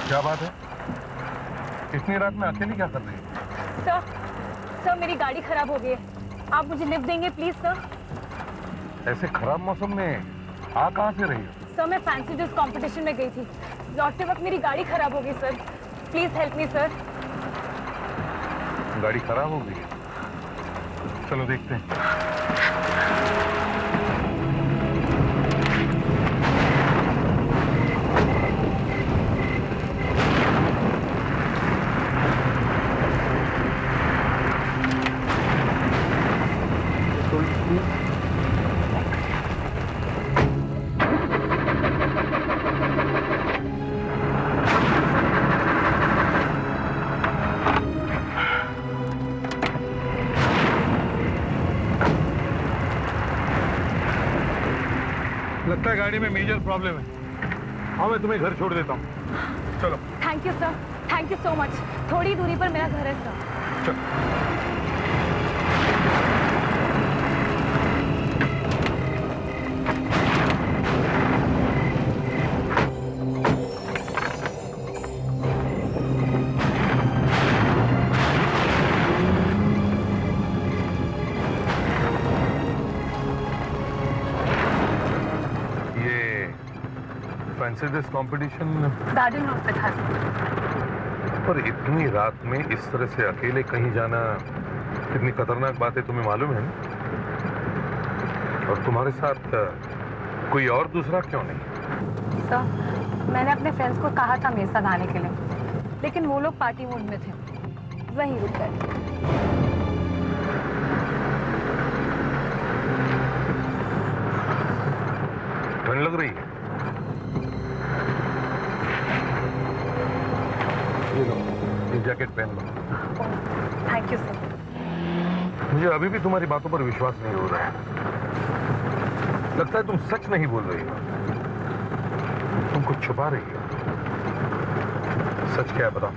क्या बात है? इतनी रात में अकेली क्या कर रही है? सर मेरी गाड़ी खराब हो गई है। आप मुझे लिफ्ट देंगे प्लीज सर? ऐसे खराब मौसम में आ कहाँ से रही हो? सर मैं फैंसी ड्रेस कंपटीशन में गई थी, लौटते वक्त मेरी गाड़ी खराब हो गई sir. Please help me sir. गाड़ी खराब हो गई है? चलो देखते हैं। लगता है गाड़ी में मेजर प्रॉब्लम है। हाँ मैं तुम्हें घर छोड़ देता हूँ, चलो। Thank you sir, thank you so much. थोड़ी दूरी पर मेरा घर है सर। चलो। Fancy dress competition garden road पे था। पर इतनी रात में इस तरह से अकेले कहीं जाना कितनी खतरनाक बात है, तुम्हें मालूम है ना? और तुम्हारे साथ कोई और दूसरा क्यों नहीं? सर मैंने अपने फ्रेंड्स को कहा था मेरे साथ आने के लिए, लेकिन वो लोग पार्टी मूड में थे, वहीं रुक गए। ठंड लग रही है? ये जैकेट पहन लो। Thank you sir. मुझे अभी भी तुम्हारी बातों पर विश्वास नहीं हो रहा है। लगता है तुम सच नहीं बोल रही हो, तुम कुछ छुपा रही हो। सच क्या है बताओ?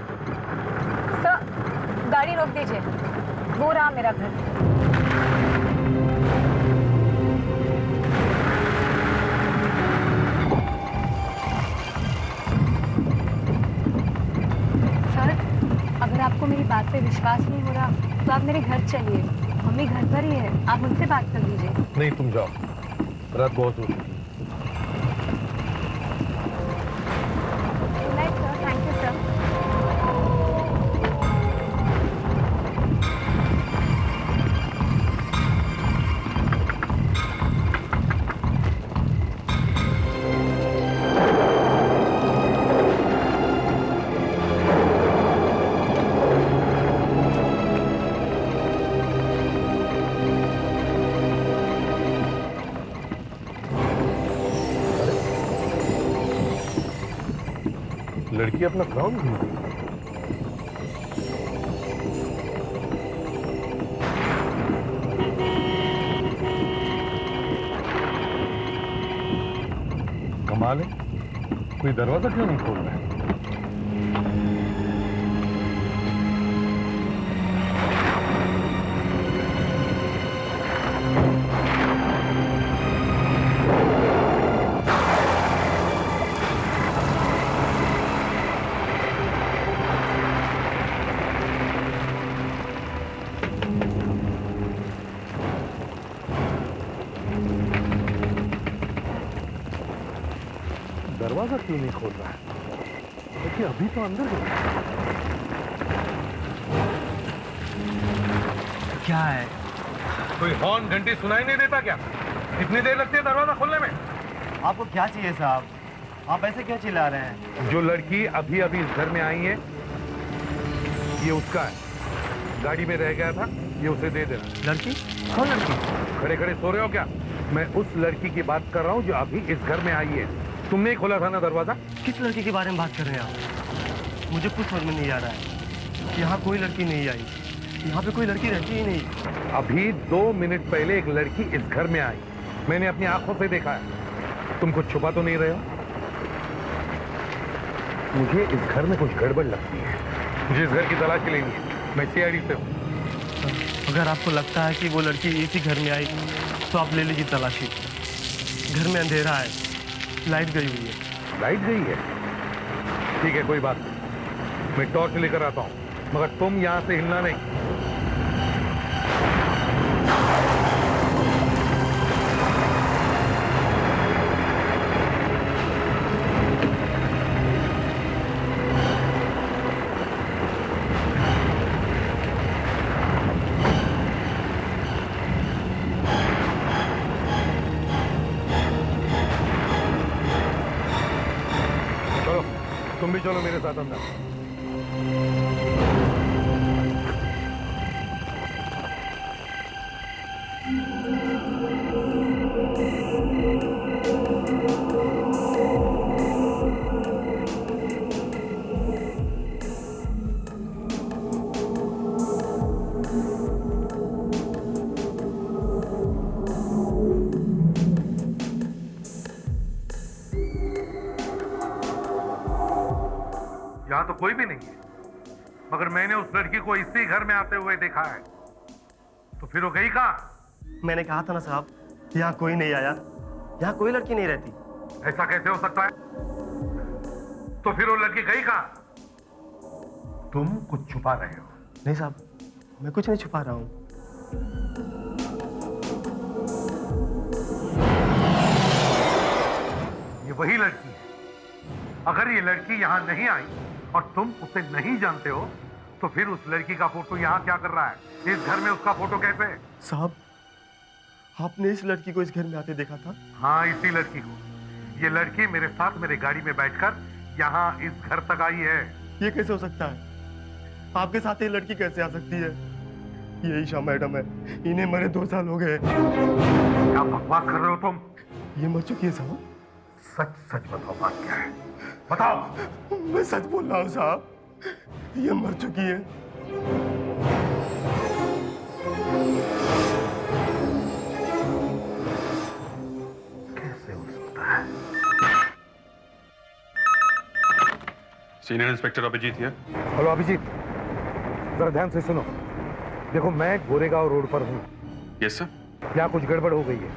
सर गाड़ी रोक दीजिए, वो रहा मेरा घर। अगर आपको मेरी बात पे विश्वास नहीं हो रहा तो आप मेरे घर चलिए, मम्मी घर पर ही है, आप उनसे बात कर लीजिए। नहीं तुम जाओ, रात बहुत हो चुकी। Sir thank you sir. लड़की अपना क्राउन भूल गई। कमाल है, कोई दरवाजा क्यों नहीं खोल रहा है? दरवाजा क्यों नहीं खोल रहा है? देखिए अभी तो अंदर गया। क्या है? कोई हॉर्न घंटी सुनाई नहीं देता क्या? कितनी देर लगती है दरवाजा खोलने में? आपको क्या चाहिए साहब? आप ऐसे क्यों चिल्ला रहे हैं? जो लड़की अभी अभी इस घर में आई है, ये उसका है। गाड़ी में रह गया था, ये उसे दे देना। लड़की? कौन लड़की? खड़े खड़े सो रहे हो क्या? मैं उस लड़की की बात कर रहा हूँ जो अभी इस घर में आई है। तुमने ही खोला था ना दरवाजा? किस लड़की के बारे में बात कर रहे हैं आप? मुझे कुछ समझ में नहीं आ रहा है। यहाँ कोई लड़की नहीं आई, यहाँ पे कोई लड़की रहती ही नहीं। अभी 2 मिनट पहले एक लड़की इस घर में आई, मैंने अपनी आंखों से देखा है। तुम कुछ छुपा तो नहीं रहे हो? मुझे इस घर में कुछ गड़बड़ लगती है। मुझे इस घर की तलाशी लेनी है। मैं सीआईडी से हूँ। अगर आपको लगता है कि वो लड़की इसी घर में आई तो आप ले लीजिए तलाशी। घर में अंधेरा है, लाइट गई हुई है। लाइट गई है? ठीक है, कोई बात नहीं, मैं टॉर्च लेकर आता हूं, मगर तुम यहां से हिलना नहीं। तुम भी चलो मेरे साथ अंदर। यहां तो कोई भी नहीं है, मगर मैंने उस लड़की को इसी घर में आते हुए देखा है। तो फिर वो गई कहां? मैंने कहा था ना साहब, यहाँ कोई नहीं आया, यहाँ कोई लड़की नहीं रहती। ऐसा कैसे हो सकता है? तो फिर वो लड़की गई कहां? तुम कुछ छुपा रहे हो। नहीं साहब, मैं कुछ नहीं छुपा रहा हूँ। ये वही लड़की है। अगर ये लड़की यहाँ नहीं आई और तुम उसे नहीं जानते हो, तो फिर उस लड़की का फोटो यहाँ क्या कर रहा है? इस घर में उसका फोटो कैसे? साहब, आपने इस लड़की को इस घर में आते देखा था? हाँ, इसी लड़की को। ये लड़की मेरे साथ मेरे गाड़ी में बैठकर यहाँ इस घर तक आई है। ये कैसे हो सकता है? आपके साथ ये लड़की कैसे आ सकती है? ये ईशा मैडम है, इन्हें मरे 2 साल हो गए। क्या बकवास कर रहे हो तुम? ये मर चुकी है साहब। सच सच बताओ, बात क्या है? बताओ। मैं सच बोल रहा हूँ साहब, ये मर चुकी है। कैसे हो सकता है? सीनियर इंस्पेक्टर अभिजीत है। हेलो अभिजीत, जरा ध्यान से सुनो। देखो, मैं गोरेगांव रोड पर हूँ। Yes sir. यहाँ कुछ गड़बड़ हो गई है।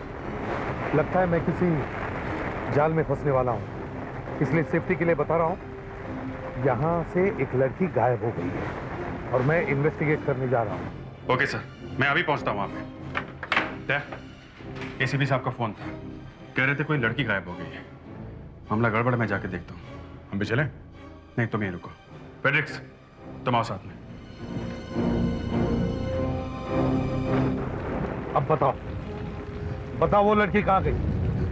लगता है मैं किसी जाल में फंसने वाला हूँ, इसलिए सेफ्टी के लिए बता रहा हूँ। यहाँ से एक लड़की गायब हो गई है और मैं इन्वेस्टिगेट करने जा रहा हूँ। ओके सर, मैं अभी पहुंचता हूँ वहाँ पे। एसीपी साहब का फोन था, कह रहे थे कोई लड़की गायब हो गई है। मामला गड़बड़, मैं जाके देखता हूँ। हम भी चलें? नहीं, तुम यहीं रुको। फेड्रिक्स, तुम आओ साथ में। अब बताओ, बताओ वो लड़की कहाँ गई?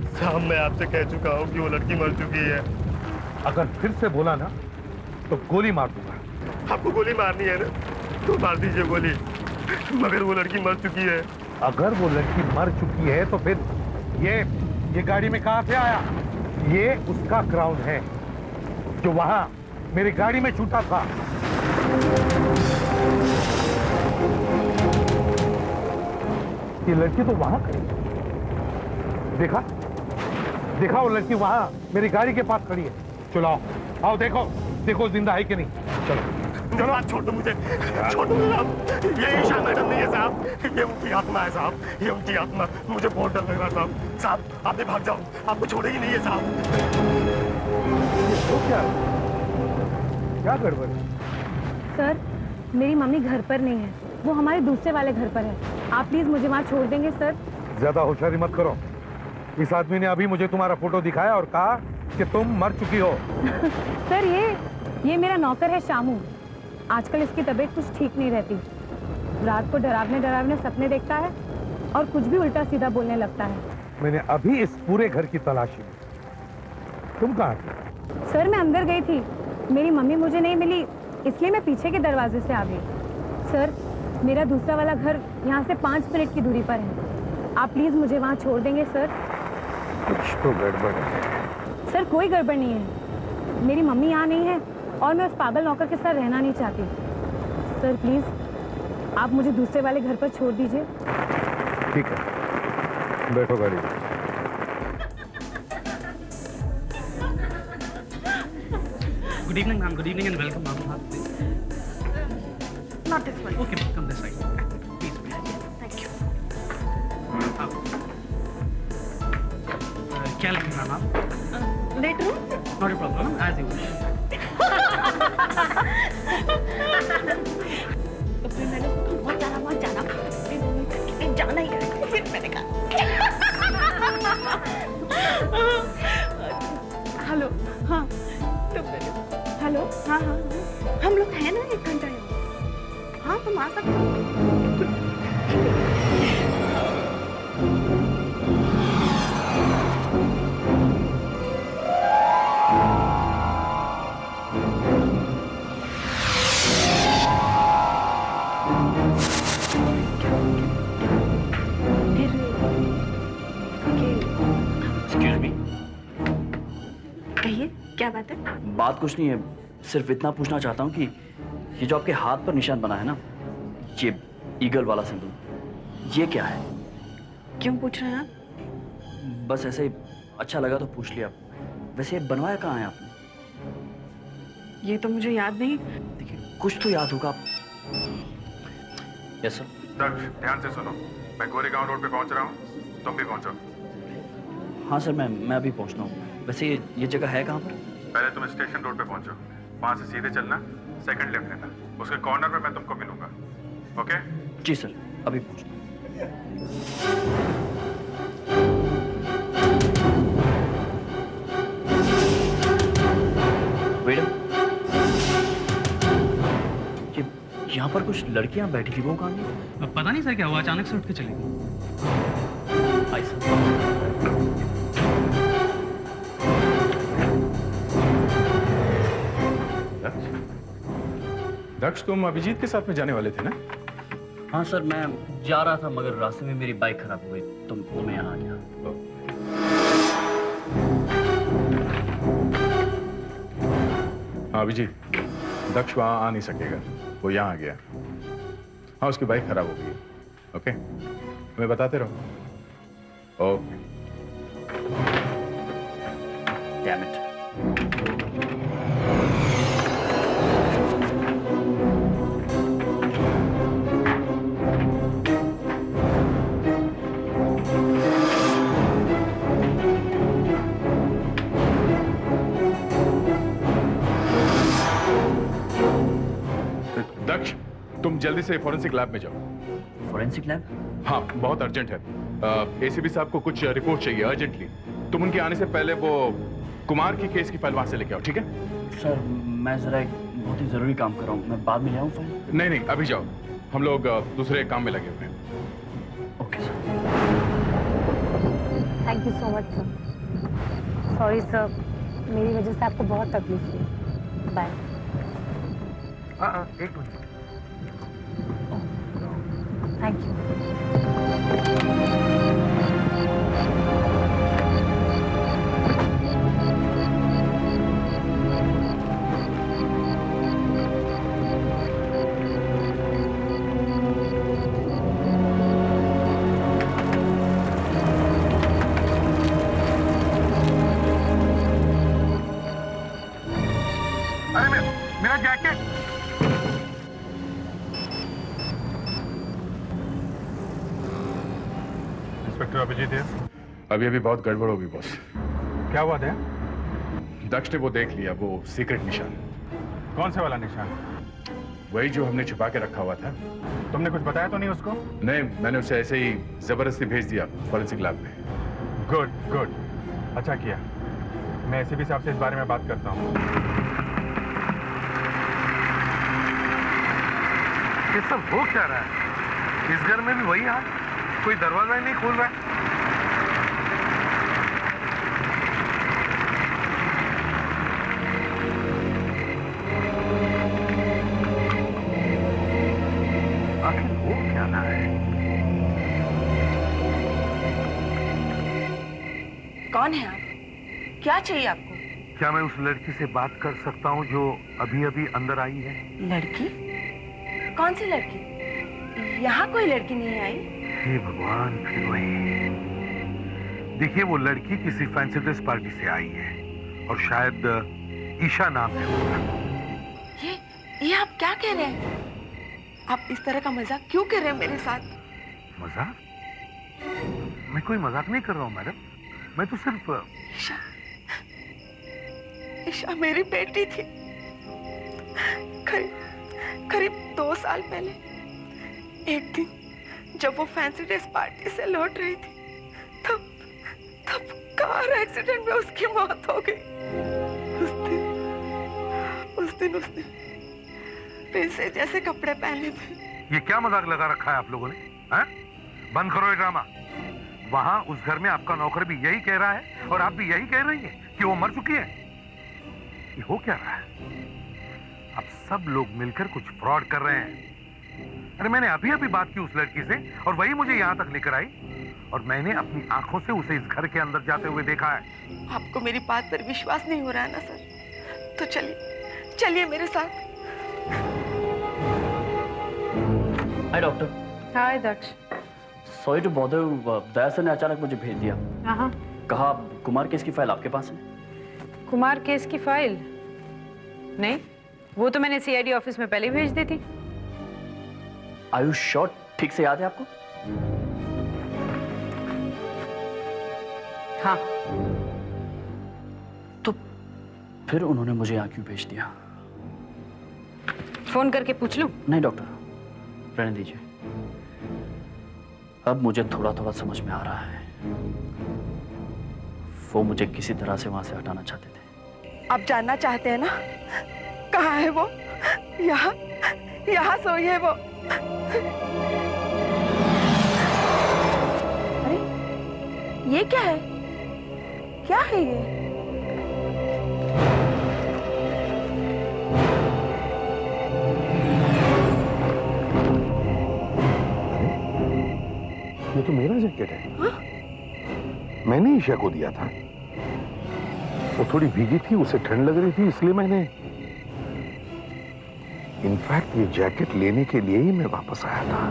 साहब, मैं आपसे कह चुका हूँ कि वो लड़की मर चुकी है। अगर फिर से बोला ना तो गोली मार दूंगा। आपको गोली मारनी है ना, तो मार दीजिए गोली, मगर वो लड़की मर चुकी है। अगर वो लड़की मर चुकी है तो फिर ये गाड़ी में कहां से आया? ये उसका क्राउन है जो वहां मेरी गाड़ी में छूटा था। ये लड़की तो वहां खड़ी, देखा देखा, वो लड़की वहां मेरी गाड़ी के पास खड़ी है। चलो आओ, देखो देखो जिंदा है कि नहीं। चलो चलो, आप छोड़ दो मुझे, छोड़ दो साहब। ये ईशा मैडम नहीं है साहब, ये उनकी आत्मा है साहब, ये उनकी आत्मा। मुझे बहुत डर लग रहा है साहब। साहब, आप भी भाग जाओ, आपको छोड़ेगी नहीं है साहब। तो क्या गड़बड़ है? सर, मेरी मम्मी घर पर नहीं है, वो हमारे दूसरे वाले घर पर है। आप प्लीज मुझे वहाँ छोड़ देंगे सर? ज्यादा होशियारी मत करो। इस आदमी ने अभी मुझे तुम्हारा फोटो दिखाया और कहा कि तुम मर चुकी हो। सर, ये मेरा नौकर है शामू। आजकल इसकी तबीयत कुछ ठीक नहीं रहती। रात को डरावने डरावने सपने देखता है और कुछ भी उल्टा सीधा बोलने लगता है। मैंने अभी इस पूरे घर की तलाशी ली। तुम कहाँ थी? सर, मैं अंदर गई थी, मेरी मम्मी मुझे नहीं मिली, इसलिए मैं पीछे के दरवाजे से आ गई। सर, मेरा दूसरा वाला घर यहाँ से 5 मिनट की दूरी पर है। आप प्लीज मुझे वहाँ छोड़ देंगे सर? कुछ तो गड़बड़ है। सर, कोई गड़बड़ नहीं है। मेरी मम्मी यहाँ नहीं है और मैं उस पागल नौकर के साथ रहना नहीं चाहती। सर प्लीज, आप मुझे दूसरे वाले घर पर छोड़ दीजिए। ठीक है, बैठो गाड़ी में। Good evening, ma'am. Good evening and welcome, ma'am. Not this one. Okay, ma'am. Come this side. Please. Thank you. क्या लगेगा, ma'am? Later on? Not a problem, as you wish. तो फिर मैंने सोचा मत जाना फिर कहीं जाना ही है, फिर मैंने कहा हेलो हाँ तो हेलो हाँ हाँ हम लोग हैं ना 1 घंटा यहाँ, हाँ तुम आ सकते हो। क्या बात है? बात कुछ नहीं है, सिर्फ इतना पूछना चाहता हूँ कि ये जो आपके हाथ पर निशान बना है ना, ये ईगल वाला सिंदूर, ये क्या है? क्यों पूछ रहे हैं आप? बस ऐसे ही अच्छा लगा तो पूछ लिया। वैसे ये बनवाया कहाँ है आपने? ये तो मुझे याद नहीं। देखिए कुछ तो याद होगा। Yes sir. दक्ष, ध्यान से सुनो, मैं गोरेगांव रोड पे पहुंच रहा हूँ, तुम भी पहुंचो। हाँ सर, मैं अभी पहुंचता हूँ। वैसे ये जगह है कहाँ पर? पहले तुम स्टेशन रोड पे पहुंचो, वहां से सीधे चलना, सेकंड लेफ्ट लेना, उसके कॉर्नर में मैं तुमको मिलूंगा। ओके? जी सर, अभी पहुंचता हूँ। ये यहाँ पर कुछ लड़कियां बैठी थी, वो कहाँ गई? पता नहीं सर क्या हुआ, अचानक से उठ के चली गई। आई सर। दक्ष, तुम अभिजीत के साथ में जाने वाले थे ना? हाँ सर, मैं जा रहा था मगर रास्ते में मेरी बाइक खराब हो गई तो मैं यहाँ आ गया। हाँ अभिजीत, दक्ष वहाँ आ नहीं सकेगा, वो यहाँ आ गया। हाँ उसकी बाइक खराब हो गई। ओके, तुम्हें बताते रहो। ओके। Damn it. दक्ष, तुम जल्दी से फॉरेंसिक लैब में जाओ। Forensic lab? हाँ बहुत अर्जेंट है। एसीपी साहब को कुछ रिपोर्ट चाहिए अर्जेंटली। तुम उनके आने से पहले वो कुमार की केस की फाइल वहां से लेके आओ, ठीक है? सर मैं जरा एक बहुत ही जरूरी काम कर रहा हूँ, मैं बाद में ले आऊँ फाइल? नहीं नहीं, अभी जाओ, हम लोग दूसरे काम में लगे हुए हैं। Okay sir. Thank you so much sir. Sorry sir, मेरी वजह से आपको बहुत तकलीफ हुई। बाय। एक मिनट। Thank you. अरे मेरा जैकेट। इंस्पेक्टर अभिजीत है। अभी बहुत गड़बड़ होगी बॉस। क्या हुआ था? दक्ष ने वो देख लिया, वो सीक्रेट निशान। कौन से वाला निशान? वही जो हमने छुपा के रखा हुआ था। तुमने कुछ बताया तो नहीं उसको? नहीं, मैंने उसे ऐसे ही जबरदस्ती भेज दिया फॉरेंसिक लैब में। गुड गुड, अच्छा किया। मैं एसीपी साहब से इस बारे में बात करता हूँ। ये सब हो क्या रहा है? इस घर में भी वही हाल, कोई दरवाजा ही नहीं खोल रहा है। आखिर हो क्या रहा है? कौन है आप? क्या चाहिए आपको? क्या मैं उस लड़की से बात कर सकता हूँ जो अभी अभी अंदर आई है? लड़की? कौन सी लड़की? यहाँ कोई लड़की नहीं आई। हे भगवान, फिर वही। देखिए, वो लड़की किसी फैंसी ड्रेस पार्टी से आई है और शायद ईशा नाम है उसका। ये आप क्या कह रहे हैं? आप इस तरह का मजाक क्यों कर रहे हैं मेरे साथ? मजाक? मैं कोई मजाक नहीं कर रहा हूँ मैडम, मैं तो सिर्फ ईशा मेरी बेटी थी। करीब 2 साल पहले एक दिन जब वो फैंसी ड्रेस पार्टी से लौट रही थी, तब कार एक्सीडेंट में उसकी मौत हो गई। उस दिन उसने पैसे जैसे कपड़े पहने थे। ये क्या मजाक लगा रखा है आप लोगों ने? हैं? बंद करो ये ड्रामा। वहां उस घर में आपका नौकर भी यही कह रहा है और आप भी यही कह रही हैं कि वो मर चुकी है। ये हो क्या रहा है? अब सब लोग मिलकर कुछ फ्रॉड कर रहे हैं। अरे मैंने अभी बात की उस लड़की से और वही मुझे यहाँ तक लेकर आई और मैंने अपनी आंखों से उसे इस घर के अंदर जाते हुए देखा है। आपको मेरी बात पर विश्वास नहीं हो रहा है ना सर? तो चलिए मेरे साथ। Hi doctor. Hi Daksh. Sorry to bother, Daya sir ने अचानक मुझे भेज दिया। हाँ। कहा कुमार केस की फाइल आपके पास है। कुमार केस की फाइल? नहीं, वो तो मैंने सीआईडी ऑफिस में पहले ही भेज दी थी। आयुष श्योर? ठीक से याद है आपको? हाँ। तो फिर उन्होंने मुझे यहाँ क्यों भेज दिया? फोन करके पूछ लूं? नहीं डॉक्टर, रहने दीजिए। अब मुझे थोड़ा थोड़ा समझ में आ रहा है। वो मुझे किसी तरह से वहां से हटाना चाहते थे। आप जानना चाहते हैं ना कहाँ है वो? यहाँ सोई है वो। अरे ये क्या है? क्या है ये? ये तो मेरा जैकेट है। हा? मैंने ईशा को दिया था। वो थोड़ी भीगी थी, उसे ठंड लग रही थी, इसलिए मैंने। इनफैक्ट ये जैकेट लेने के लिए ही मैं वापस आया था।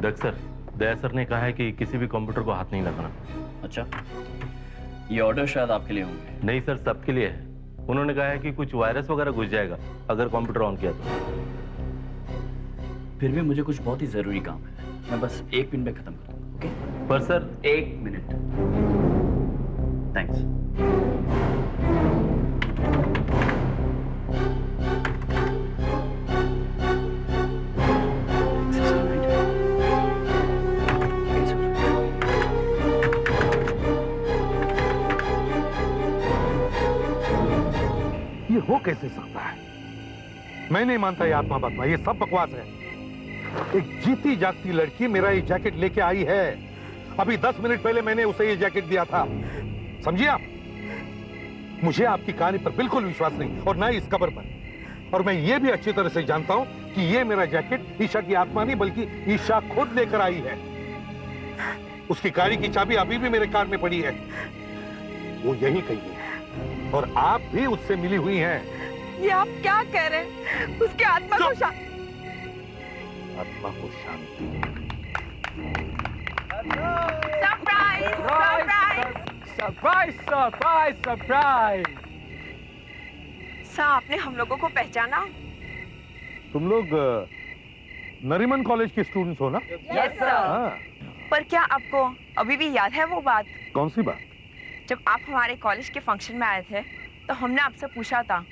दक्ष सर, दया सर ने कहा है कि किसी भी कंप्यूटर को हाथ नहीं लगाना। अच्छा, ये ऑर्डर शायद आपके लिए होंगे। नहीं सर, सबके लिए है। उन्होंने कहा है कि कुछ वायरस वगैरह घुस जाएगा अगर कंप्यूटर ऑन किया तो। फिर भी मुझे कुछ बहुत ही जरूरी काम है, मैं बस 1 मिनट में खत्म कर दूंगा। ओके? पर सर 1 मिनट। थैंक्स। ये हो कैसे सकता है? मैं नहीं मानता ये आत्मा बात्मा, ये सब बकवास है। एक जीती जागती लड़की मेरा ये जैकेट लेके आई है। अभी 10 मिनट पहले मैंने उसे ये जैकेट दिया था। समझिए आप? मुझे आपकी कहानी पर बिल्कुल विश्वास नहीं और ना ही इस खबर पर। और मैं ये भी अच्छी तरह से जानता हूं कि ये मेरा जैकेट ईशा की आत्मा नहीं बल्कि ईशा खुद लेकर आई है। उसकी गाड़ी की चाबी अभी भी मेरे कार में पड़ी है। वो यही कही है और आप भी उससे मिली हुई हैं। ये आप क्या कह रहे हैं? उसकी आत्मा को शांति। आत्मा को शांति। Surprise! Surprise! Surprise surprise surprise. Sir, आपने हम लोगों को पहचाना? तुम लोग नरीमन कॉलेज के स्टूडेंट्स हो ना? Yes sir. पर क्या आपको अभी भी याद है वो बात? कौन सी बात? जब आप हमारे कॉलेज के फंक्शन में आए थे तो हमने आपसे पूछा था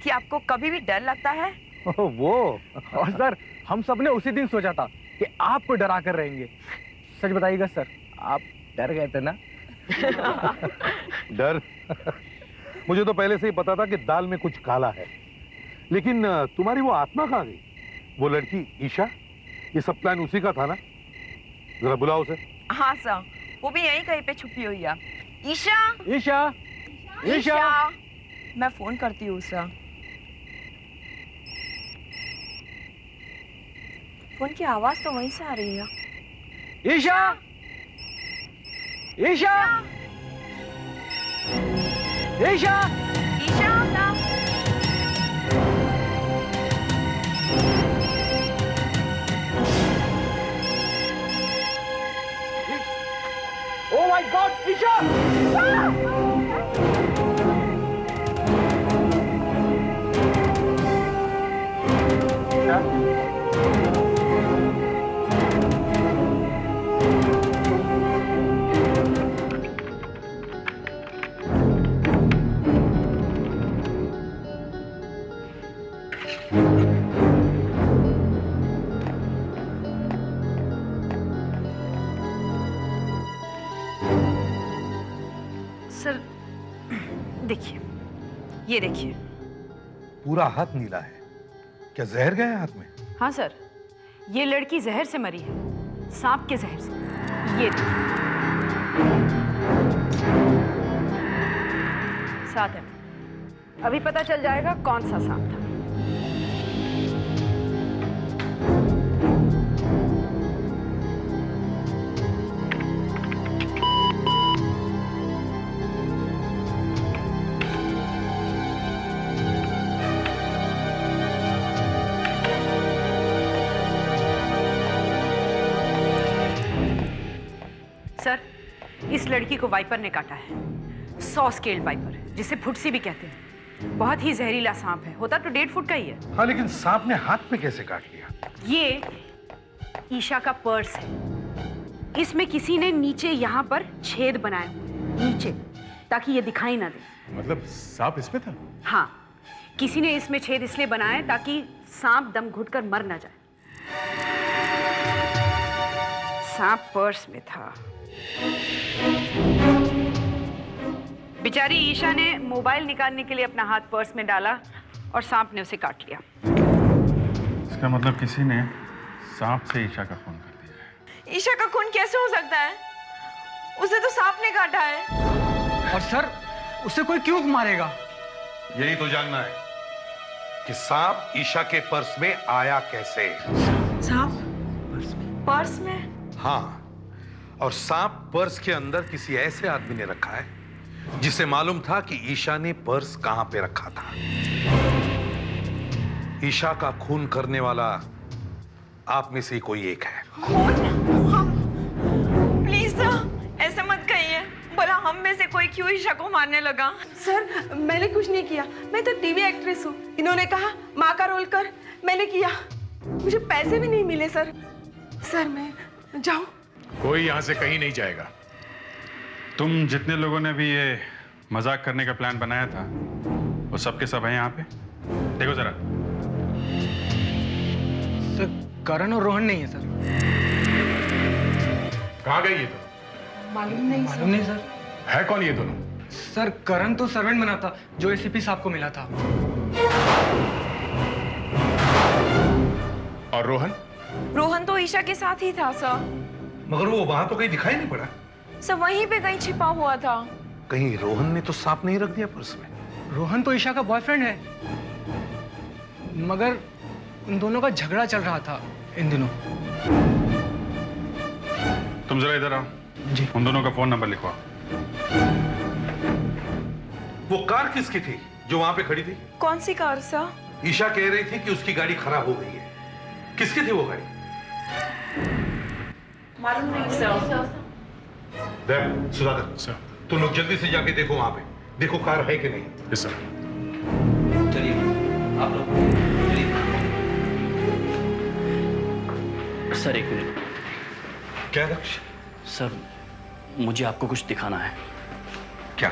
कि आपको कभी भी डर लगता है? वो और सर, हम सब ने उसी दिन सोचा था कि आपको डरा कर रहेंगे। सच बताइएगा सर, आप डर गए थे ना? डर? मुझे तो पहले से ही पता था कि दाल में कुछ काला है। लेकिन तुम्हारी वो आत्मा कहाँ गई? वो लड़की ईशा? ये सब प्लान उसी का था ना? जरा बुलाओ उसे। हाँ सर, वो भी यहीं कहीं पे छुपी हुई है। ईशा! ईशा! ईशा! मैं फोन करती हूँ सर। फोन की आवाज तो वहीं से आ रही है। Isha! Isha! Isha! Isha! Oh my God, Isha! क्या? ये देखिए। पूरा हाथ नीला है, क्या जहर गया है हाथ में? हाँ सर, ये लड़की जहर से मरी है, सांप के जहर से। ये देखिए, 7 है। अभी पता चल जाएगा कौन सा सांप था। सर, इस लड़की को वाइपर ने काटा है। 100 स्केल्ड वाइपर, जिसे फुटसी भी कहते हैं। बहुत ही जहरीला सांप है, होता तो 1.5 फुट का ही है। हाँ, लेकिन सांप ने हाथ में कैसे काट लिया? ये ईशा का पर्स है। इसमें किसी ने नीचे यहाँ पर छेद बनाए हुए, नीचे, ताकि ये दिखाई ना दे। मतलब सांप इसमें था? हाँ, किसी ने इसमें छेद इसलिए बनाए ताकि सांप दम घुटकर मर ना जाए। सांप पर्स में था। बेचारी ईशा ने मोबाइल निकालने के लिए अपना हाथ पर्स में डाला और सांप ने उसे काट लिया। इसका मतलब किसी ने सांप से ईशा का खून कर दिया है। ईशा का खून कैसे हो सकता है? उसे तो सांप ने काटा है। और सर, उसे कोई क्यों मारेगा? यही तो जानना है कि सांप ईशा के पर्स में आया कैसे? सांप पर्स में? हाँ, और सांप पर्स के अंदर किसी ऐसे आदमी ने रखा है जिसे मालूम था कि ईशा ने पर्स कहां पे रखा था। ईशा का खून करने वाला आप में से ही कोई एक है। प्लीज सर, ऐसा मत कहिए। भला हम में से कोई क्यों ईशा को मारने लगा? सर, मैंने कुछ नहीं किया। मैं तो टीवी एक्ट्रेस हूँ। इन्होंने कहा माँ का रोल कर, मैंने किया। मुझे पैसे भी नहीं मिले सर। सर, मैं जाऊं? कोई यहां से कहीं नहीं जाएगा। तुम जितने लोगों ने भी ये मजाक करने का प्लान बनाया था, वो सब के सब हैं यहाँ पे। देखो जरा। सर, करण और रोहन नहीं है सर। कहाँ गई ये तो? मालूम नहीं सर। है कौन ये दोनों? सर, करण तो सर्वेंट बना था जो एसीपी साहब को मिला था। और रोहन? रोहन तो ईशा के साथ ही था सर। मगर वो वहां तो कहीं दिखाई नहीं पड़ा। सर, वहीं पे कहीं छिपा हुआ था। कहीं रोहन ने तो सांप नहीं रख दिया पर्स में? रोहन तो ईशा का बॉयफ्रेंड है, मगर उन दोनों का झगड़ा चल रहा था इन दिनों। तुम जरा इधर आओ। जी। उन दोनों का फोन नंबर लिखवाओ। वो कार किसकी थी जो वहां पे खड़ी थी? कौन सी कार सर? ईशा कह रही थी कि उसकी गाड़ी खराब हो गई है। किसकी थी वो गाड़ी? मालूम नहीं सर। देख सुधाकर सर, तुम लोग जल्दी से जाके देखो वहां पे, देखो कार है कि नहीं। Yes sir. चलिए आप लोग चलिए। Sir, 1 minute. क्या लक्ष्य? सर, मुझे आपको कुछ दिखाना है। क्या?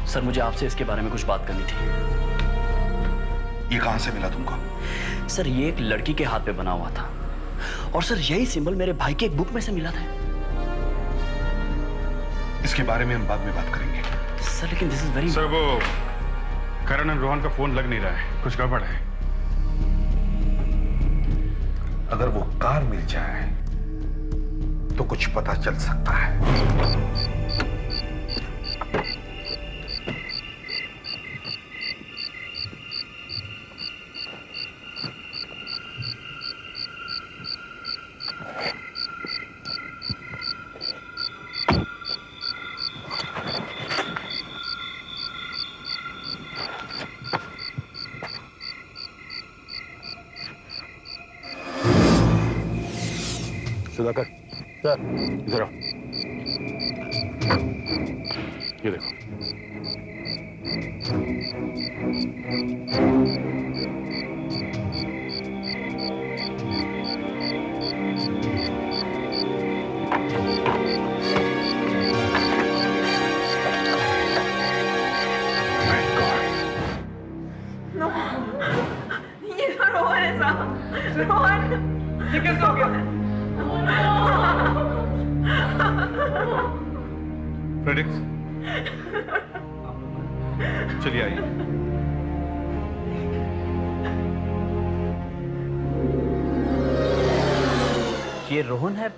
सर, मुझे आपसे इसके बारे में कुछ बात करनी थी। ये कहां से मिला तुमको? सर, ये एक लड़की के हाथ पे बना हुआ था, और सर यही सिंबल मेरे भाई की एक बुक में से मिला था। इसके बारे में हम बाद में बात करेंगे। सर, लेकिन दिस इज वेरी। सर, वो करण और रोहन का फोन लग नहीं रहा है, कुछ गड़बड़ है। अगर वो कार मिल जाए तो कुछ पता चल सकता है। सुधाकर सर, इधर आओ। ये देखो। ये तो रोहन है साहब। रोहन, ये कैसे हो गया? फ्रेडरिक्स, चलिए आइए। ये रोहन है,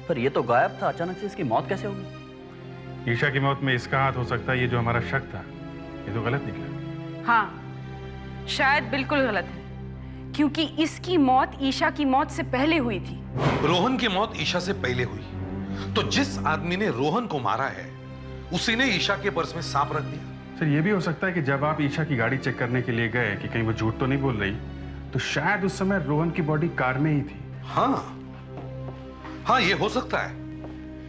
पर ये तो गायब था। अचानक से इसकी मौत कैसे होगी? ईशा की मौत में इसका हाथ हो सकता है। ये जो हमारा शक था, ये तो गलत निकला। हाँ, शायद बिल्कुल गलत है, क्योंकि इसकी मौत ईशा की मौत से पहले हुई थी। रोहन की मौत ईशा से पहले हुई, तो जिस आदमी ने रोहन को मारा है उसी ने ईशा के पर्स में सांप रख दिया। सर, ये भी हो सकता है कि जब आप ईशा की गाड़ी चेक करने के लिए गए कि कहीं वो झूठ तो नहीं बोल रही, तो शायद उस समय रोहन की बॉडी कार में ही थी। हाँ, ये हो सकता है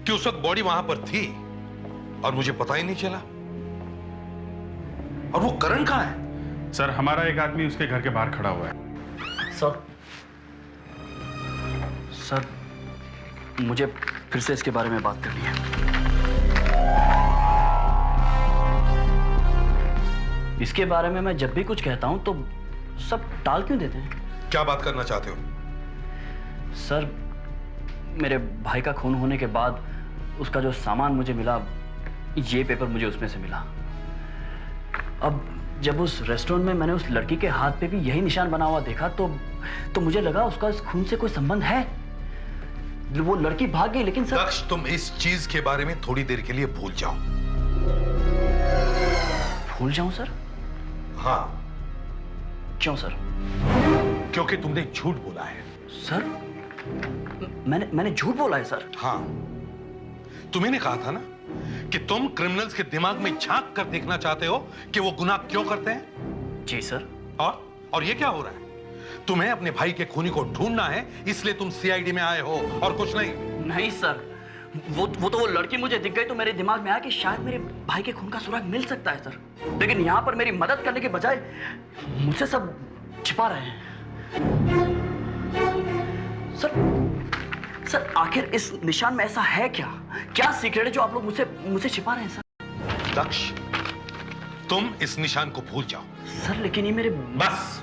कि उस वक्त बॉडी वहां पर थी और मुझे पता ही नहीं चला। और वो करण कहाँ है? सर, हमारा एक आदमी उसके घर के बाहर खड़ा हुआ है। सर, मुझे फिर से इसके बारे में बात करनी है। इसके बारे में मैं जब भी कुछ कहता हूं तो सब टाल क्यों देते हैं? क्या बात करना चाहते हो? सर, मेरे भाई का खून होने के बाद उसका जो सामान मुझे मिला, ये पेपर मुझे उसमें से मिला। अब जब उस रेस्टोरेंट में मैंने उस लड़की के हाथ पे भी यही निशान बना हुआ देखा तो मुझे लगा उसका इस खून से कोई संबंध है। वो लड़की भाग गई, लेकिन सर... दक्ष, तुम इस चीज के बारे में थोड़ी देर के लिए भूल जाओ। भूल जाऊं सर? हाँ। क्यों सर? क्योंकि तुमने झूठ बोला है। सर, मैंने झूठ बोला है सर? हाँ, तुम्हें कहा था ना कि तुम क्रिमिनल्स के दिमाग में झांक कर देखना चाहते हो कि वो गुनाह क्यों करते हैं। जी सर। और ये क्या हो रहा है? तुम्हें अपने भाई के खूनी को ढूंढना है, इसलिए तुम सीआईडी में आए हो और कुछ नहीं। नहीं सर, वो लड़की मुझे दिख गई तो मेरे दिमाग में आया कि शायद मेरे भाई के खून का सुराग मिल सकता है सर। लेकिन यहां पर मेरी मदद करने के बजाय मुझसे सब छिपा रहे हैं। सर, आखिर इस निशान में ऐसा है क्या सीक्रेट है जो आप लोग मुझसे छिपा रहे हैं सर? दक्ष, तुम इस निशान को भूल जाओ। सर, लेकिन ये मेरे... बस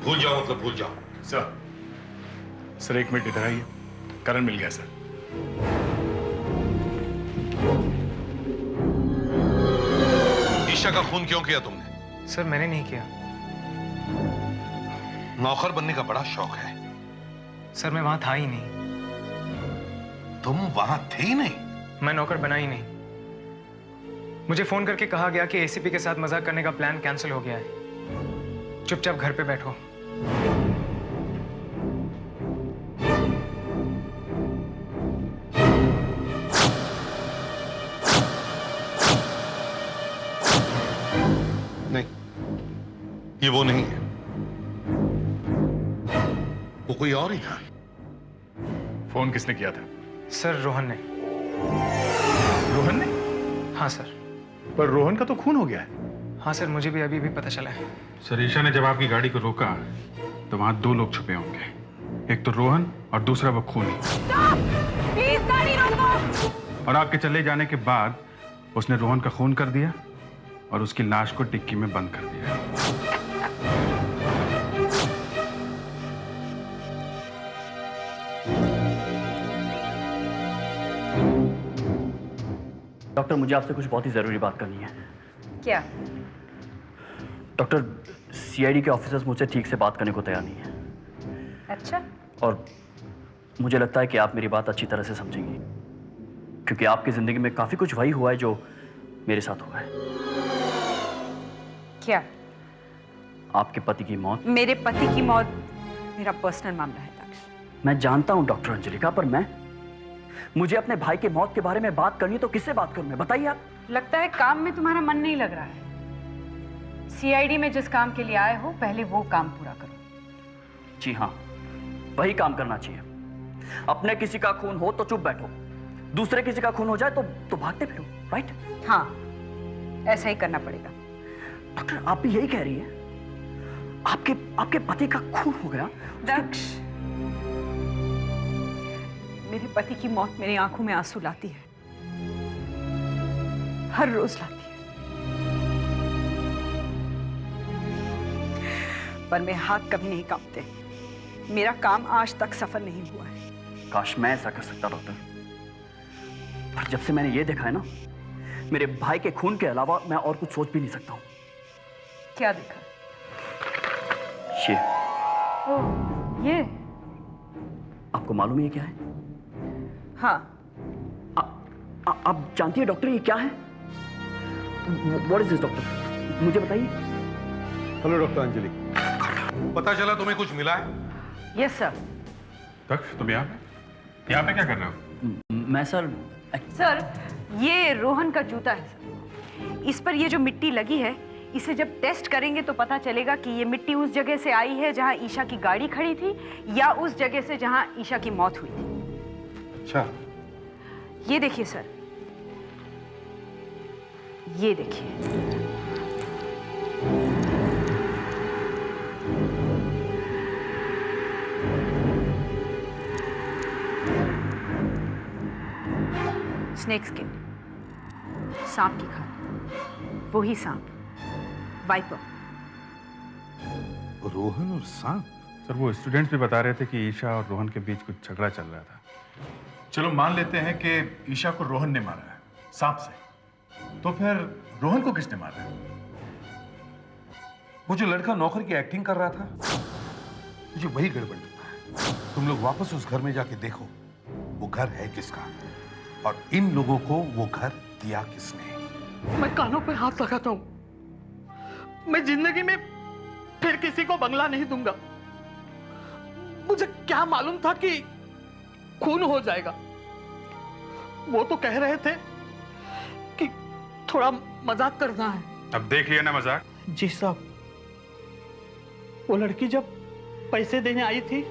भूल जाओ, मतलब भूल जाओ। सर, एक मिनट इधर आइए। करण मिल गया सर। ईशा का खून क्यों किया तुमने? सर, मैंने नहीं किया। नौकर बनने का बड़ा शौक है। सर, मैं वहां था ही नहीं। तुम वहां थे ही नहीं? मैं नौकर बना ही नहीं। मुझे फोन करके कहा गया कि एसीपी के साथ मजाक करने का प्लान कैंसिल हो गया है। चुपचाप घर पे बैठो। नहीं, ये वो नहीं है। वो कोई और ही था। फोन किसने किया था? सर, रोहन ने। रोहन ने? हाँ सर। पर रोहन का तो खून हो गया है। हाँ सर, मुझे भी अभी पता चला है। सर, ईशा ने जब आपकी गाड़ी को रोका तो वहां दो लोग छुपे होंगे, एक तो रोहन और दूसरा वो खूनी। प्लीज गाड़ी रोको। और आपके चले जाने के बाद उसने रोहन का खून कर दिया और उसकी लाश को टिक्की में बंद कर दिया। डॉक्टर, मुझे आपसे कुछ बहुत ही जरूरी बात करनी है। क्या? डॉक्टर, सीआईडी के ऑफिसर्स मुझसे ठीक से बात करने को तैयार नहीं है। अच्छा। और मुझे लगता है कि आप मेरी बात अच्छी तरह से समझेंगी, क्योंकि आपकी जिंदगी में काफी कुछ वही हुआ है जो मेरे साथ हुआ है। क्या? आपके पति की मौत। मेरे पति की मौत मेरा पर्सनल मामला है दक्ष। मैं जानता हूं डॉक्टर अंजलिका, पर मुझे अपने भाई के मौत के बारे में बात करनी, तो किससे बात करूं मैं? बताइए आप। लगता है काम में तुम्हारा मन नहीं लग रहा है। सीआईडी में जिस काम के लिए आए हो, पहले वो काम पूरा करो। जी हाँ, वही काम करना चाहिए। अपने किसी का खून हो तो चुप बैठो, दूसरे किसी का खून हो जाए तो भागते फिरो, राइट? हाँ, ऐसा ही करना पड़ेगा। डॉक्टर, आप भी यही कह रही है? आपके पति का खून हो गया? दक्ष, मेरे पति की मौत मेरी आंखों में आंसू लाती है, हर रोज लाती है। पर मेरे हाथ कभी नहीं कांपते। मेरा काम आज तक सफल नहीं हुआ है। काश मैं ऐसा कर सकता डॉक्टर, पर जब से मैंने ये देखा है ना, मेरे भाई के खून के अलावा मैं और कुछ सोच भी नहीं सकता हूँ। क्या देखा? ये ओह, ये? आपको मालूम है ये क्या है? हाँ। आप जानती है डॉक्टर ये क्या है? What is this, doctor? मुझे बताइए। हेलो डॉक्टर अंजलि, पता चला तुम्हें कुछ मिला है? Yes sir. दक्ष, तुम यहाँ पे क्या कर रहे हो? मैं सर ये रोहन का जूता है सर। इस पर ये जो मिट्टी लगी है, इसे जब टेस्ट करेंगे तो पता चलेगा कि ये मिट्टी उस जगह से आई है जहां ईशा की गाड़ी खड़ी थी या उस जगह से जहां ईशा की मौत हुई थी। अच्छा, ये देखिए सर, ये देखिए। स्नेक स्किन, सांप की खाल, वही सांप, वाइपर। रोहन और सांप? सर वो स्टूडेंट्स भी बता रहे थे कि ईशा और रोहन के बीच कुछ झगड़ा चल रहा था। चलो मान लेते हैं कि ईशा को रोहन ने मारा है सांप से, तो फिर रोहन को किसने मारा है? वो जो लड़का नौकर की एक्टिंग कर रहा था, मुझे वही गड़बड़ लगता है। तुम लोग वापस उस घर में जाके देखो, वो घर है किसका और इन लोगों को वो घर दिया किसने। मैं कानों पे हाथ लगाता हूं, मैं जिंदगी में फिर किसी को बंगला नहीं दूंगा। मुझे क्या मालूम था कि खून हो जाएगा। वो तो कह रहे थे कि थोड़ा मजाक करना है। अब देख लिया ना मजाक? जी साहब, वो लड़की जब पैसे देने आई थी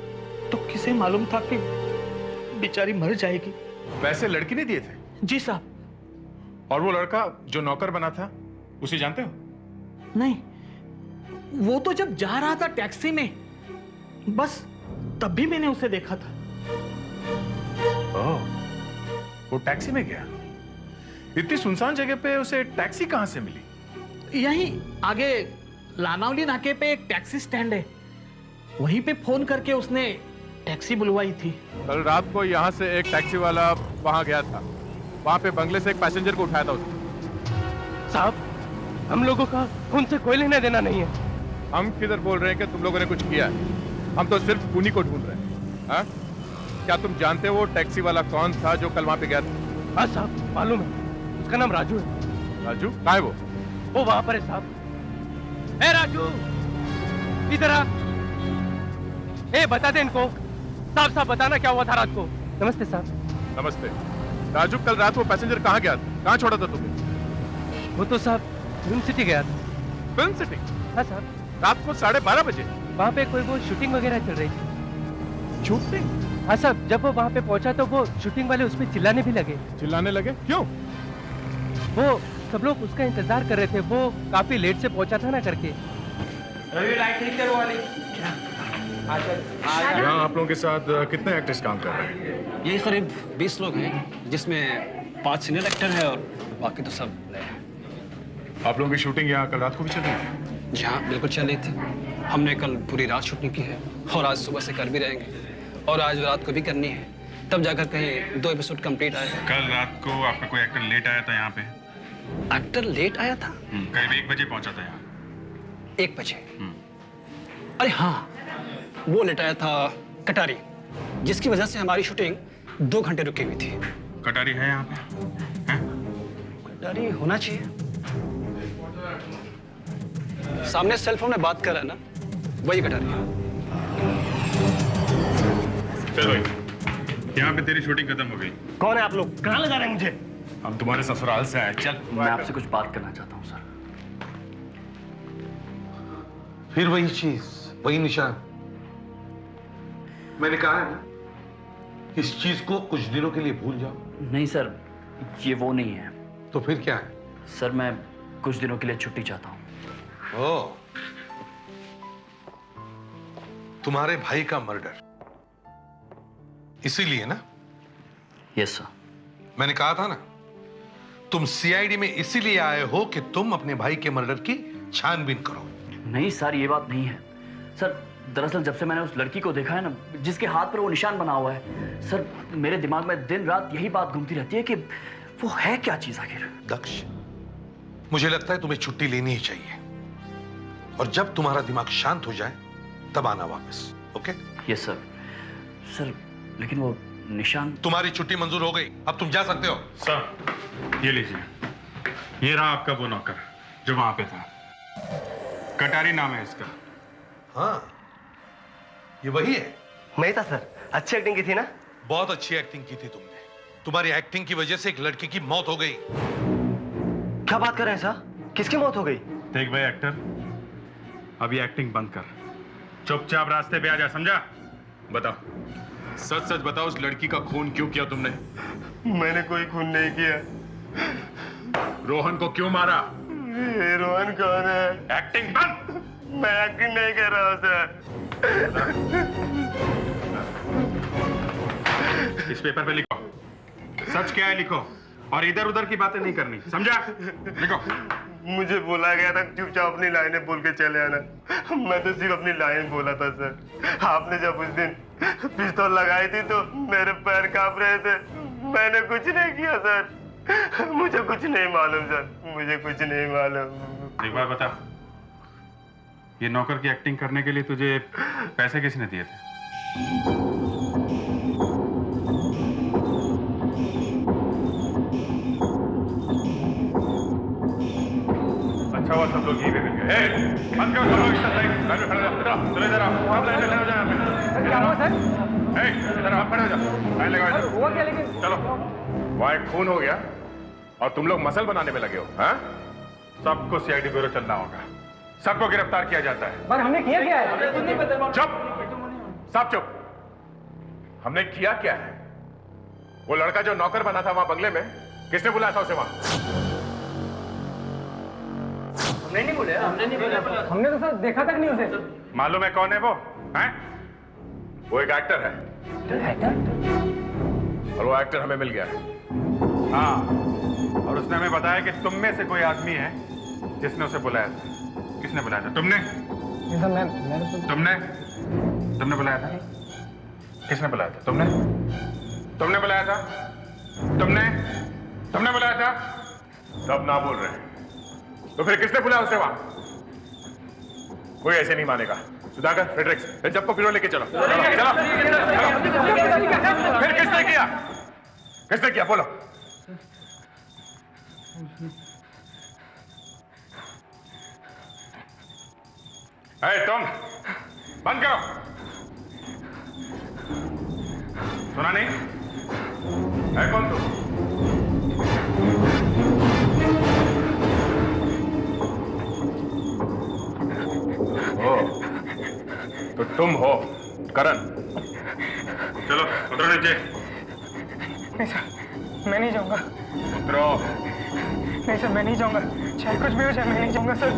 तो किसे मालूम था कि बेचारी मर जाएगी। पैसे लड़की ने दिए थे? जी साहब। और वो लड़का जो नौकर बना था, उसे जानते हो? नहीं, वो तो जब जा रहा था टैक्सी में, बस तब भी मैंने उसे देखा था। ओह, वो टैक्सी में गया? इतनी सुनसान जगह पे उसे टैक्सी कहां से मिली? यहीं आगे लानावली नाके पे एक टैक्सी स्टैंड है, वहीं पे फोन करके उसने टैक्सी बुलवाई थी। कल रात को यहाँ से एक टैक्सी वाला वहां गया था, वहां पे बंगले से एक पैसेंजर को उठाया था उसने। साहब, हम लोगों का उनसे कोई लेना देना नहीं है। हम किधर बोल रहे हैं कि तुम लोगों ने कुछ किया है? हम तो सिर्फ खूनी को ढूंढ रहे हैं। हाँ? क्या तुम जानते हो वो टैक्सी वाला कौन था जो कल वहां पे गया था? हाँ साहब, मालूम है, उसका नाम राजू है। राजू? कहाँ है वो वहां पर है साहब। ए राजू, इधर आ। ए बता दे इनको, साफ साफ बताना क्या हुआ था रात को। नमस्ते साहब। नमस्ते। राजू, कल रात वो पैसेंजर कहाँ गया था? कहाँ छोड़ा था तुम्हें? वो तो साहब फिल्म सिटी गया था। Film city? हाँ साहब। रात को 12:30 बजे? वहाँ पे कोई वो शूटिंग वगैरह चल रही थी। शूटिंग? हाँ साहब, जब वो वहाँ पे पहुंचा तो वो शूटिंग वाले उस पर चिल्लाने भी लगे। चिल्लाने लगे? क्यों? वो सब लोग उसका इंतजार कर रहे थे, वो काफी लेट से पहुंचा था ना करके। रवि लाइट ठीक करो वाली। यहाँ आप लोगों के साथ कितने एक्टर्स काम कर रहे हैं? यही करीब 20 लोग हैं, जिसमें 5 सीनियर एक्टर हैं और बाकी तो सब नए हैं। आप लोगों की शूटिंग यहाँ कल रात को भी चल रही थी? जी हाँ, बिल्कुल चल रही थी। हमने कल पूरी रात शूटिंग की है और आज सुबह से कर भी रहेंगे और आज रात को भी करनी है, तब जाकर कहीं 2 एपिसोड कंप्लीट आएगा। कल रात को आपका कोई एक्टर लेट आया था यहाँ पे? एक्टर लेट आया था? करीब 1 बजे पहुंचा था यहाँ। 1 बजे? अरे हाँ, वो लेट आया था कटारी, जिसकी वजह से हमारी शूटिंग 2 घंटे रुकी हुई थी। कटारी है यहाँ पे? कटारी होना चाहिए। सामने सेल फोन में बात कर रहा है ना, वही कटारी है। चल भाई, यहाँ पे तेरी शूटिंग खत्म हो गई। कौन है आप लोग? कहाँ ले जा रहे हैं मुझे? हम तुम्हारे ससुराल से आए। चल। मैं आपसे कुछ बात करना चाहता हूँ सर। फिर वही चीज, वही निशान। मैंने कहा है ना, इस चीज को कुछ दिनों के लिए भूल जाओ। नहीं सर, ये वो नहीं है। तो फिर क्या है? सर मैं कुछ दिनों के लिए छुट्टी चाहता हूँ। ओ, तुम्हारे भाई का मर्डर, इसीलिए ना? Yes sir. मैंने कहा था ना, तुम सीआईडी में इसीलिए आए हो कि तुम अपने भाई के मर्डर की छानबीन करो। नहीं सर, ये बात नहीं है। सर दरअसल जब से मैंने उस लड़की को देखा है ना, जिसके हाथ पर वो निशान बना हुआ है, सर मेरे दिमाग में दिन रात यही बात घूमती रहती है कि वो है क्या चीज आखिर। दक्ष, मुझे लगता है तुम्हें छुट्टी लेनी ही चाहिए, और जब तुम्हारा दिमाग शांत हो जाए तब आना वापस। ओके? Yes sir. सर लेकिन वो निशान। तुम्हारी छुट्टी मंजूर हो गई, अब तुम जा सकते हो। सर ये लीजिए, ये रहा आपका वो नौकर जो वहां पे था। कटारी नाम है इसका। हाँ, ये वही है। नहीं था सर, अच्छी एक्टिंग की थी ना? बहुत अच्छी एक्टिंग की थी तुमने। तुम्हारी एक्टिंग की वजह से एक लड़की की मौत हो गई। क्या बात कर रहे हैं सर? किसकी मौत हो गई? देख भाई एक्टर, अभी एक्टिंग बंद कर, चुपचाप रास्ते पे आ जा, समझा? बताओ, सच सच बताओ, उस लड़की का खून क्यों किया तुमने? मैंने कोई खून नहीं किया। रोहन को क्यों मारा? ये रोहन कौन है? एक्टिंग बंद। मैं एक्टिंग नहीं कर रहा हूँ सर। इस पेपर पे लिखो, सच क्या है लिखो, और इधर उधर की बातें नहीं करनी, समझा? लिखो। मुझे बोला गया था चुपचाप अपनी लाइनें बोल के चले आना। मैं तो सिर्फ अपनी लाइन बोला था सर। आपने जब उस दिन पिस्तौल लगाई थी तो मेरे पैर कांप रहे थे। मैंने कुछ नहीं किया सर। मुझे कुछ नहीं मालूम सर, मुझे कुछ नहीं मालूम। एक बात बता, ये नौकर की एक्टिंग करने के लिए तुझे पैसे किसने दिए थे? अच्छा हुआ सब लोग यहीं पे मिल गए। बंद करो सब लोग, इधर खड़े हो जाओ। चलो इधर आओ, आप लाइन में खड़े हो जाओ। सर क्या हुआ सर? इधर आप खड़े हो जाओ, लाइन लगाओ इधर। हुआ क्या लेकिन? चलो, वहां एक खून हो गया और तुम लोग मसल बनाने में लगे हो, हाँ? सबको सीआईडी ब्यूरो चलना होगा, सबको गिरफ्तार किया जाता है। पर हमने किया क्या है? चुप, सब चुप। हमने किया क्या है? वो लड़का जो नौकर बना था वहां बंगले में, किसने बुलाया था उसे वहां? हमने नहीं बोला। हमने तो सर देखा तक नहीं उसे। मालूम है कौन है वो? हैं? वो एक एक्टर है। और वो एक्टर हमें मिल गया है। हाँ, और उसने हमें बताया कि तुम में से कोई आदमी है जिसने उसे बुलाया था। किसने बुलाया था? तुमने? तुमने बुलाया था? किसने बुलाया था? तुमने बुलाया था? तुमने बुलाया था? सब ना बोल रहे हैं, तो फिर किसने बुलाया उसे वहां? कोई ऐसे नहीं मानेगा। सुधाकर, फ्रेडरिक्स, सबको फिर लेके चलो। चलो, चलो, फिर किसने किया? किसने किया? बोलो। तुम बंद करो। सुना नहीं? है कौन तू? तो तुम हो करण। चलो उतरो नीचे। नहीं सर, मैं नहीं जाऊंगा। उतरो। नहीं सर, मैं नहीं जाऊंगा, चाहे कुछ भी हो जाए मैं नहीं जाऊंगा सर।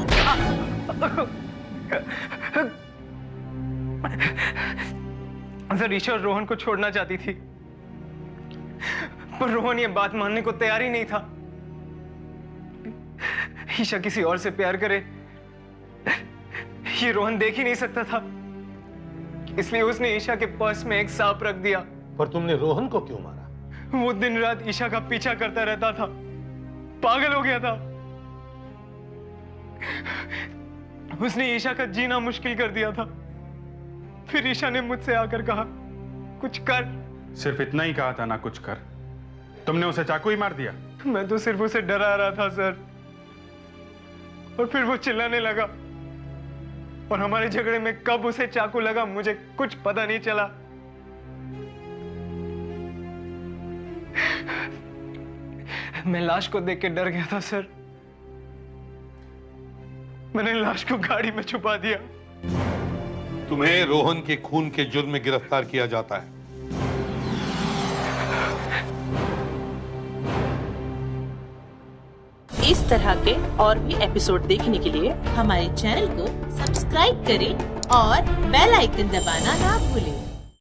सर ईशा रोहन को छोड़ना चाहती थी, पर रोहन ये बात मानने को तैयार ही नहीं था। ईशा किसी और से प्यार करे ये रोहन देख ही नहीं सकता था, इसलिए उसने ईशा के पर्स में एक सांप रख दिया। पर तुमने रोहन को क्यों मारा? वो दिन रात ईशा का पीछा करता रहता था, पागल हो गया था। उसने ईशा का जीना मुश्किल कर दिया था। फिर ईशा ने मुझसे आकर कहा, कुछ कर। सिर्फ इतना ही कहा था ना, कुछ कर? तुमने उसे चाकू ही मार दिया? मैं तो सिर्फ उसे डरा रहा था सर, और फिर वो चिल्लाने लगा, और हमारे झगड़े में कब उसे चाकू लगा मुझे कुछ पता नहीं चला। मैं लाश को देख के डर गया था सर। मैंने लाश को गाड़ी में छुपा दिया। तुम्हें रोहन के खून के जुर्म में गिरफ्तार किया जाता है। इस तरह के और भी एपिसोड देखने के लिए हमारे चैनल को सब्सक्राइब करें और बेल आइकन दबाना ना भूलें।